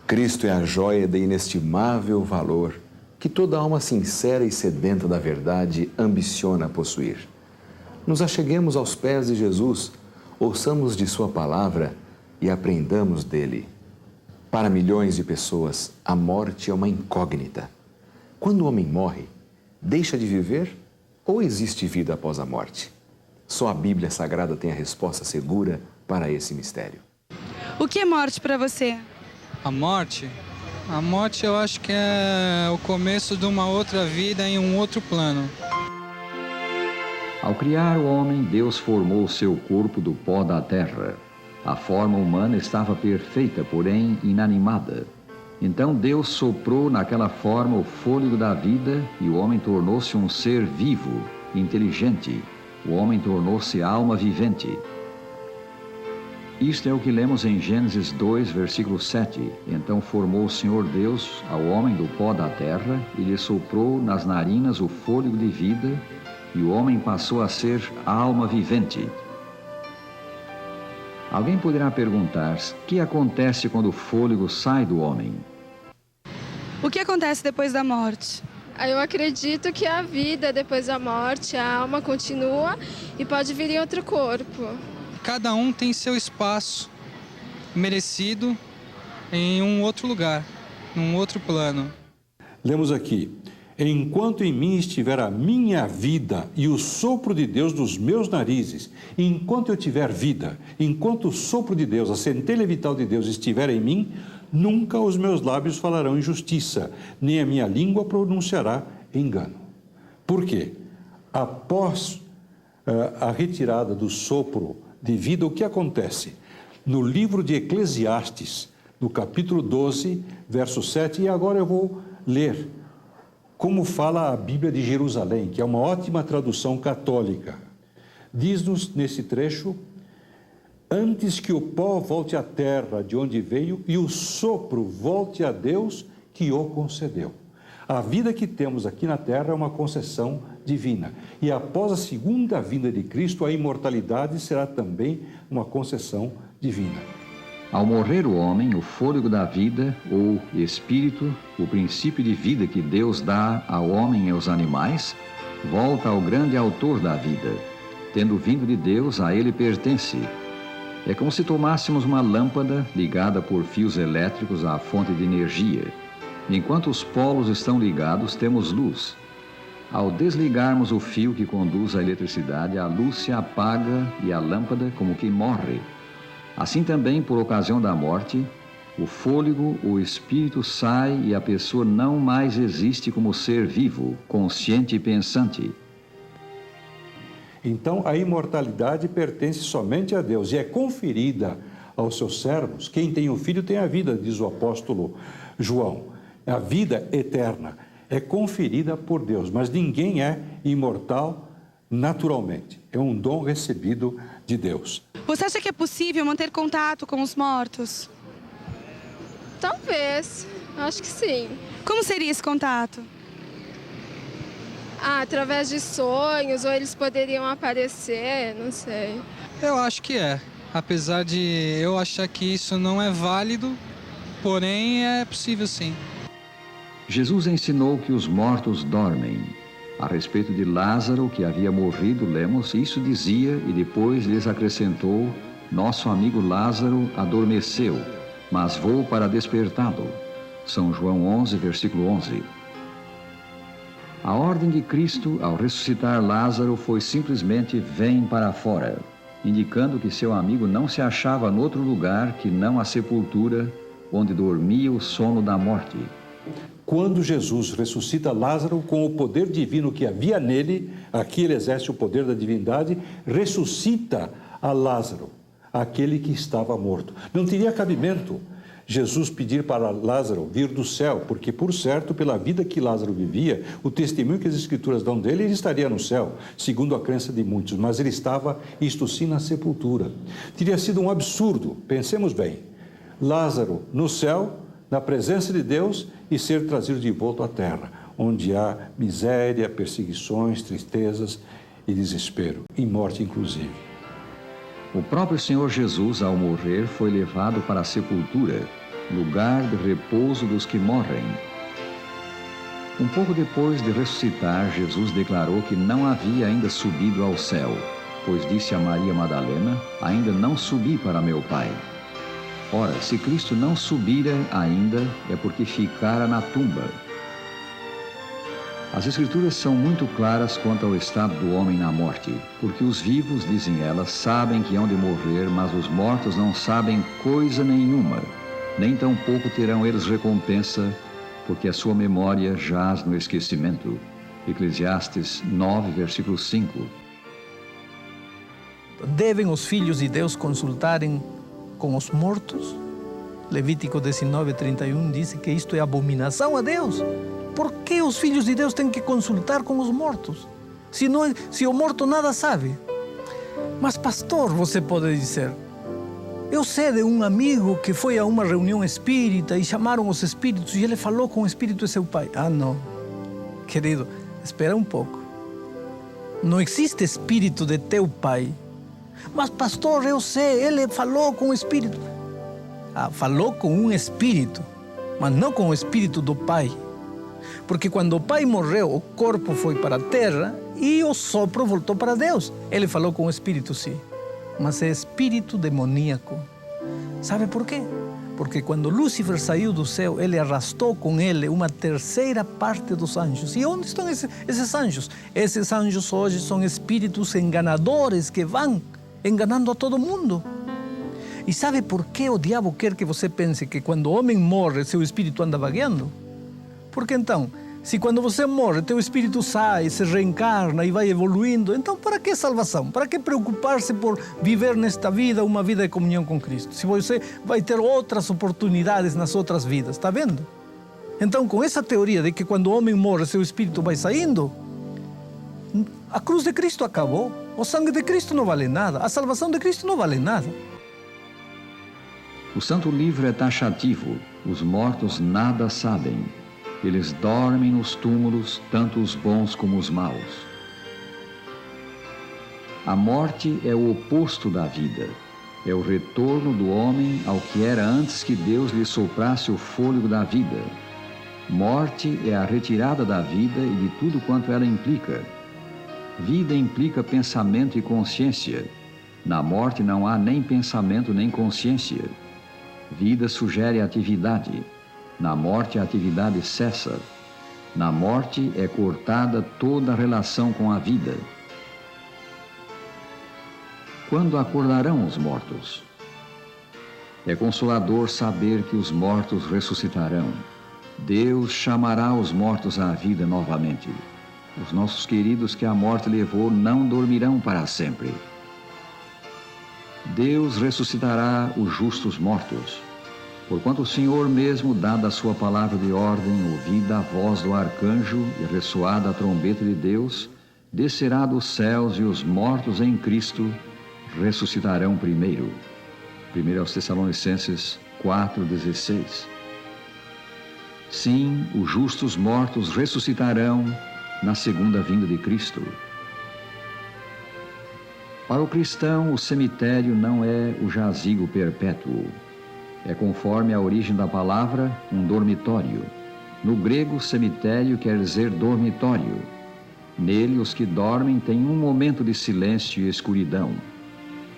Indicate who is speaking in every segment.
Speaker 1: Cristo é a joia de inestimável valor que toda alma sincera e sedenta da verdade ambiciona possuir. Nos acheguemos aos pés de Jesus, ouçamos de Sua palavra e aprendamos dele. Para milhões de pessoas, a morte é uma incógnita. Quando o homem morre, deixa de viver ou existe vida após a morte? Só a Bíblia Sagrada tem a resposta segura para esse mistério.
Speaker 2: O que é morte para você?
Speaker 3: A morte? A morte eu acho que é o começo de uma outra vida em um outro plano.
Speaker 4: Ao criar o homem, Deus formou o seu corpo do pó da terra. A forma humana estava perfeita, porém inanimada. Então Deus soprou naquela forma o fôlego da vida e o homem tornou-se um ser vivo, inteligente. O homem tornou-se alma vivente. Isto é o que lemos em Gênesis 2, versículo 7. Então formou o Senhor Deus ao homem do pó da terra e lhe soprou nas narinas o fôlego de vida e o homem passou a ser alma vivente. Alguém poderá perguntar: o que acontece quando o fôlego sai do homem?
Speaker 2: O que acontece depois da morte?
Speaker 5: Eu acredito que a vida depois da morte, a alma continua e pode vir em outro corpo.
Speaker 3: Cada um tem seu espaço merecido em um outro lugar, num outro plano.
Speaker 6: Lemos aqui: enquanto em mim estiver a minha vida e o sopro de Deus nos meus narizes, enquanto eu tiver vida, enquanto o sopro de Deus, a centelha vital de Deus estiver em mim, nunca os meus lábios falarão injustiça, nem a minha língua pronunciará engano. Por quê? Após a retirada do sopro de vida, o que acontece? No livro de Eclesiastes, no capítulo 12, verso 7, e agora eu vou ler como fala a Bíblia de Jerusalém, que é uma ótima tradução católica. Diz-nos nesse trecho: antes que o pó volte à terra de onde veio e o sopro volte a Deus que o concedeu. A vida que temos aqui na terra é uma concessão divina. E após a segunda vinda de Cristo, a imortalidade será também uma concessão divina.
Speaker 4: Ao morrer o homem, o fôlego da vida, ou espírito, o princípio de vida que Deus dá ao homem e aos animais, volta ao grande autor da vida. Tendo vindo de Deus, a ele pertence. É como se tomássemos uma lâmpada ligada por fios elétricos à fonte de energia. Enquanto os polos estão ligados, temos luz. Ao desligarmos o fio que conduz à eletricidade, a luz se apaga e a lâmpada como que morre. Assim também, por ocasião da morte, o fôlego, o espírito sai e a pessoa não mais existe como ser vivo, consciente e pensante.
Speaker 6: Então, a imortalidade pertence somente a Deus e é conferida aos seus servos. Quem tem o Filho tem a vida, diz o apóstolo João. A vida eterna é conferida por Deus, mas ninguém é imortal naturalmente. É um dom recebido de Deus.
Speaker 2: Você acha que é possível manter contato com os mortos?
Speaker 5: Talvez, acho que sim.
Speaker 2: Como seria esse contato?
Speaker 5: Através de sonhos, ou eles poderiam aparecer, não sei.
Speaker 3: Eu acho que é. Apesar de eu achar que isso não é válido, porém é possível sim.
Speaker 4: Jesus ensinou que os mortos dormem. A respeito de Lázaro, que havia morrido, lemos: isso dizia e depois lhes acrescentou: nosso amigo Lázaro adormeceu, mas vou para despertá-lo. São João 11, versículo 11. A ordem de Cristo ao ressuscitar Lázaro foi simplesmente: vem para fora, indicando que seu amigo não se achava noutro lugar que não a sepultura, onde dormia o sono da morte.
Speaker 6: Quando Jesus ressuscita Lázaro, com o poder divino que havia nele, aqui ele exerce o poder da divindade, ressuscita a Lázaro, aquele que estava morto. Não teria cabimento Jesus pedir para Lázaro vir do céu, porque, por certo, pela vida que Lázaro vivia, o testemunho que as Escrituras dão dele, ele estaria no céu, segundo a crença de muitos, mas ele estava, isto sim, na sepultura. Teria sido um absurdo, pensemos bem, Lázaro no céu, na presença de Deus, e ser trazido de volta à terra, onde há miséria, perseguições, tristezas e desespero, e morte inclusive.
Speaker 4: O próprio Senhor Jesus, ao morrer, foi levado para a sepultura. lugar de repouso dos que morrem. Um pouco depois de ressuscitar, Jesus declarou que não havia ainda subido ao céu, pois disse a Maria Madalena: ainda não subi para meu Pai. Ora, se Cristo não subira ainda, é porque ficara na tumba. As Escrituras são muito claras quanto ao estado do homem na morte, porque os vivos, dizem elas, sabem que hão de morrer, mas os mortos não sabem coisa nenhuma, nem tampouco terão eles recompensa, porque a sua memória jaz no esquecimento. Eclesiastes 9, versículo 5.
Speaker 7: Devem os filhos de Deus consultarem com os mortos? Levítico 19, 31 diz que isto é abominação a Deus. Por que os filhos de Deus têm que consultar com os mortos? Se o morto nada sabe. Mas pastor, você pode dizer, eu sei de um amigo que foi a uma reunião espírita e chamaram os espíritos e ele falou com o espírito de seu pai. Ah, não. Querido, espera um pouco. Não existe espírito de teu pai. Mas pastor, eu sei, ele falou com o espírito. Ah, falou com um espírito, mas não com o espírito do pai. Porque quando o pai morreu, o corpo foi para a terra e o sopro voltou para Deus. Ele falou com o espírito, sim. Mas é espírito demoníaco. Sabe por quê? Porque quando Lúcifer saiu do céu, ele arrastou com ele uma terceira parte dos anjos. E onde estão esses anjos? Esses anjos hoje são espíritos enganadores que vão enganando a todo mundo. E sabe por que o diabo quer que você pense que quando o homem morre, seu espírito anda vagueando? Porque então, se quando você morre, teu espírito sai, se reencarna e vai evoluindo, então para que salvação? Para que preocupar-se por viver nesta vida uma vida de comunhão com Cristo? Se você vai ter outras oportunidades nas outras vidas, está vendo? Então, com essa teoria de que quando o homem morre, seu espírito vai saindo, a cruz de Cristo acabou. O sangue de Cristo não vale nada. A salvação de Cristo não vale nada.
Speaker 4: O Santo Livro é taxativo. Os mortos nada sabem. Eles dormem nos túmulos, tanto os bons como os maus. A morte é o oposto da vida. É o retorno do homem ao que era antes que Deus lhe soprasse o fôlego da vida. Morte é a retirada da vida e de tudo quanto ela implica. Vida implica pensamento e consciência. Na morte não há nem pensamento nem consciência. Vida sugere atividade. Na morte a atividade cessa. Na morte é cortada toda a relação com a vida. Quando acordarão os mortos? É consolador saber que os mortos ressuscitarão. Deus chamará os mortos à vida novamente. Os nossos queridos que a morte levou não dormirão para sempre. Deus ressuscitará os justos mortos. Porquanto o Senhor mesmo, dada a sua palavra de ordem, ouvida a voz do arcanjo e ressoada a trombeta de Deus, descerá dos céus e os mortos em Cristo ressuscitarão primeiro. 1 Tessalonicenses 4,16. Sim, os justos mortos ressuscitarão na segunda vinda de Cristo. Para o cristão, o cemitério não é o jazigo perpétuo. É, conforme a origem da palavra, um dormitório. No grego, cemitério quer dizer dormitório. Nele, os que dormem têm um momento de silêncio e escuridão,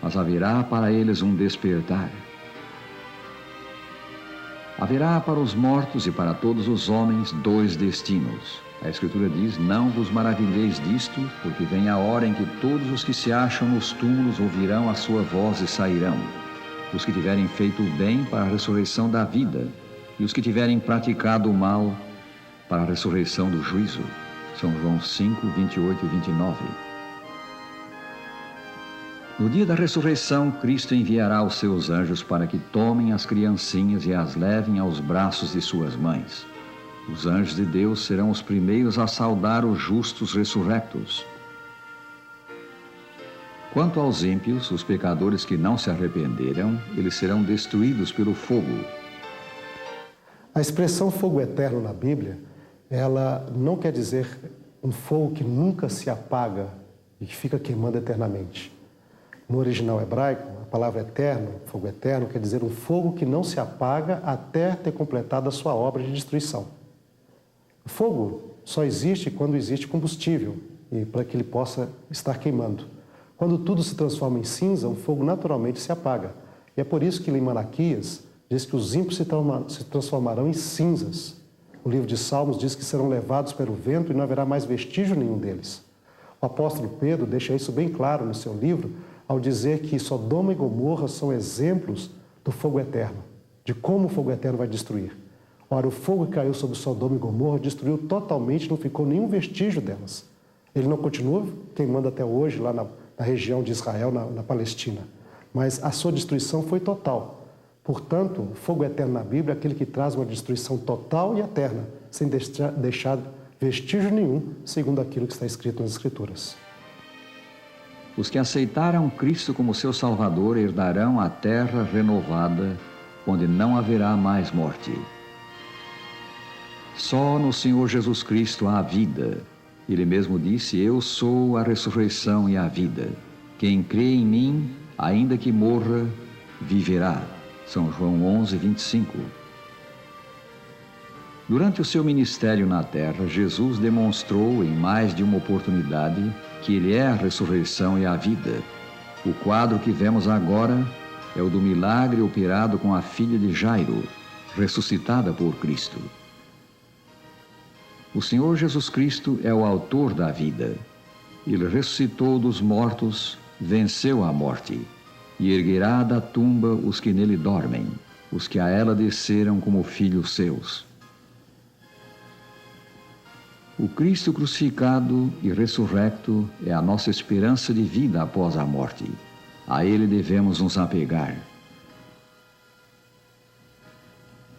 Speaker 4: mas haverá para eles um despertar. Haverá para os mortos e para todos os homens dois destinos. A Escritura diz: não vos maravilheis disto, porque vem a hora em que todos os que se acham nos túmulos ouvirão a sua voz e sairão. Os que tiverem feito o bem para a ressurreição da vida, e os que tiverem praticado o mal para a ressurreição do juízo. São João 5, 28 e 29. No dia da ressurreição, Cristo enviará os seus anjos para que tomem as criancinhas e as levem aos braços de suas mães. Os anjos de Deus serão os primeiros a saudar os justos ressurrectos. Quanto aos ímpios, os pecadores que não se arrependeram, eles serão destruídos pelo fogo.
Speaker 8: A expressão fogo eterno na Bíblia, ela não quer dizer um fogo que nunca se apaga e que fica queimando eternamente. No original hebraico, a palavra eterno, fogo eterno, quer dizer um fogo que não se apaga até ter completado a sua obra de destruição. O fogo só existe quando existe combustível, e para que ele possa estar queimando. Quando tudo se transforma em cinza, o fogo naturalmente se apaga. E é por isso que em Malaquias diz que os ímpios se transformarão em cinzas. O livro de Salmos diz que serão levados pelo vento e não haverá mais vestígio nenhum deles. O apóstolo Pedro deixa isso bem claro no seu livro, ao dizer que Sodoma e Gomorra são exemplos do fogo eterno, de como o fogo eterno vai destruir. Ora, o fogo que caiu sobre Sodoma e Gomorra destruiu totalmente, não ficou nenhum vestígio delas. Ele não continua queimando até hoje lá na região de Israel, na Palestina, mas a sua destruição foi total. Portanto, o fogo eterno na Bíblia é aquele que traz uma destruição total e eterna, sem deixar vestígio nenhum, segundo aquilo que está escrito nas Escrituras.
Speaker 4: Os que aceitaram Cristo como seu Salvador herdarão a terra renovada, onde não haverá mais morte. Só no Senhor Jesus Cristo há vida. Ele mesmo disse: Eu sou a ressurreição e a vida. Quem crê em mim, ainda que morra, viverá. São João 11, 25. Durante o seu ministério na terra, Jesus demonstrou em mais de uma oportunidade que Ele é a ressurreição e a vida. O quadro que vemos agora é o do milagre operado com a filha de Jairo, ressuscitada por Cristo. O Senhor Jesus Cristo é o autor da vida. Ele ressuscitou dos mortos, venceu a morte, e erguerá da tumba os que nele dormem, os que a ela desceram como filhos seus. O Cristo crucificado e ressurrecto é a nossa esperança de vida após a morte. A Ele devemos nos apegar.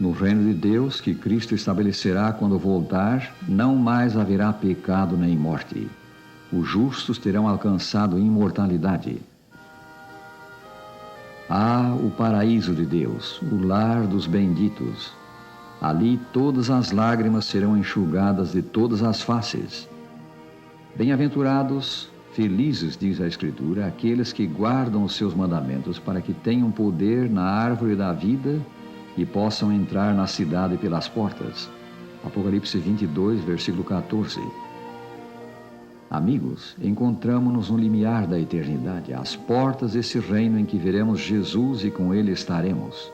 Speaker 4: No reino de Deus, que Cristo estabelecerá quando voltar, não mais haverá pecado nem morte. Os justos terão alcançado imortalidade. Há o paraíso de Deus, o lar dos benditos. Ali todas as lágrimas serão enxugadas de todas as faces. Bem-aventurados, felizes, diz a Escritura, aqueles que guardam os seus mandamentos, para que tenham poder na árvore da vida e possam entrar na cidade pelas portas. Apocalipse 22, versículo 14. Amigos, encontramo-nos no limiar da eternidade, às portas desse reino em que veremos Jesus e com Ele estaremos.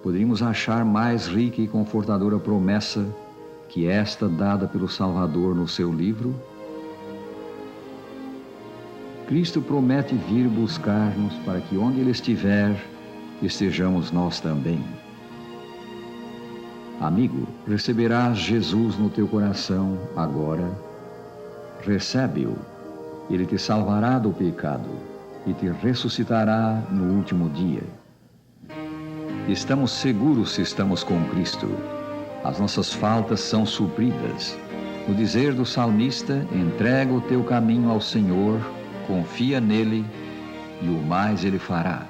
Speaker 4: Poderíamos achar mais rica e confortadora promessa que esta dada pelo Salvador no seu livro? Cristo promete vir buscar-nos para que onde Ele estiver, estejamos nós também. Amigo, receberás Jesus no teu coração agora. Recebe-o. Ele te salvará do pecado e te ressuscitará no último dia. Estamos seguros se estamos com Cristo. As nossas faltas são supridas. No dizer do salmista, entrega o teu caminho ao Senhor, confia nele e o mais Ele fará.